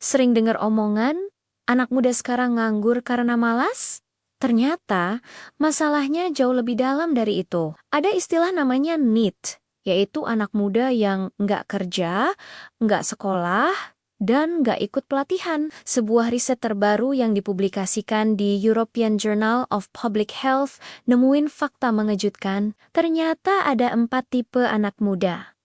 Sering dengar omongan, anak muda sekarang nganggur karena malas? Ternyata, masalahnya jauh lebih dalam dari itu. Ada istilah namanya NEET, yaitu anak muda yang nggak kerja, nggak sekolah, dan nggak ikut pelatihan. Sebuah riset terbaru yang dipublikasikan di European Journal of Public Health nemuin fakta mengejutkan. Ternyata ada 4 tipe anak muda.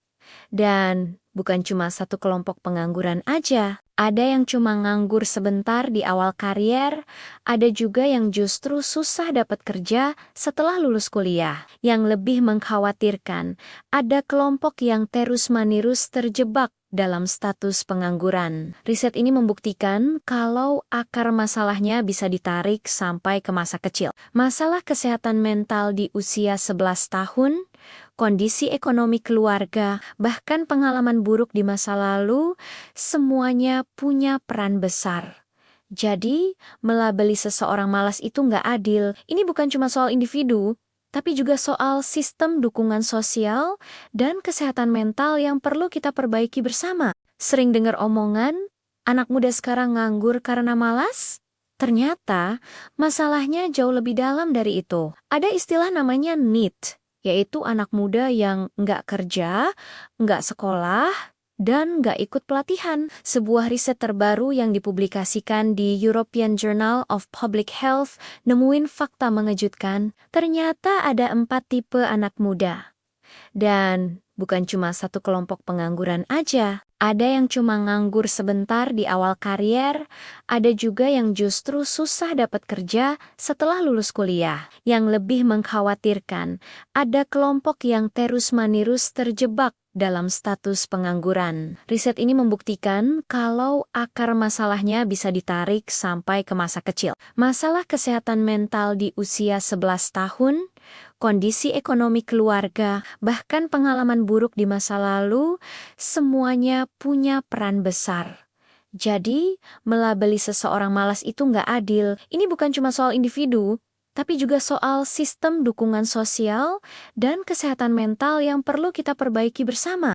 Dan bukan cuma satu kelompok pengangguran aja. Ada yang cuma nganggur sebentar di awal karier, ada juga yang justru susah dapat kerja setelah lulus kuliah. Yang lebih mengkhawatirkan, ada kelompok yang terus-menerus terjebak dalam status pengangguran. Riset ini membuktikan kalau akar masalahnya bisa ditarik sampai ke masa kecil. Masalah kesehatan mental di usia 11 tahun, kondisi ekonomi keluarga, bahkan pengalaman buruk di masa lalu, semuanya punya peran besar. Jadi, melabeli seseorang malas itu nggak adil. Ini bukan cuma soal individu, tapi juga soal sistem dukungan sosial dan kesehatan mental yang perlu kita perbaiki bersama. Sering dengar omongan, anak muda sekarang nganggur karena malas? Ternyata, masalahnya jauh lebih dalam dari itu. Ada istilah namanya NEET, yaitu anak muda yang nggak kerja, nggak sekolah, dan nggak ikut pelatihan. Sebuah riset terbaru yang dipublikasikan di European Journal of Public Health nemuin fakta mengejutkan. Ternyata ada 4 tipe anak muda. Dan bukan cuma satu kelompok pengangguran aja. Ada yang cuma nganggur sebentar di awal karier, ada juga yang justru susah dapat kerja setelah lulus kuliah. Yang lebih mengkhawatirkan, ada kelompok yang terus-menerus terjebak dalam status pengangguran. Riset ini membuktikan kalau akar masalahnya bisa ditarik sampai ke masa kecil. Masalah kesehatan mental di usia 11 tahun, kondisi ekonomi keluarga, bahkan pengalaman buruk di masa lalu, semuanya punya peran besar. Jadi, melabeli seseorang malas itu nggak adil. Ini bukan cuma soal individu, tapi juga soal sistem dukungan sosial dan kesehatan mental yang perlu kita perbaiki bersama.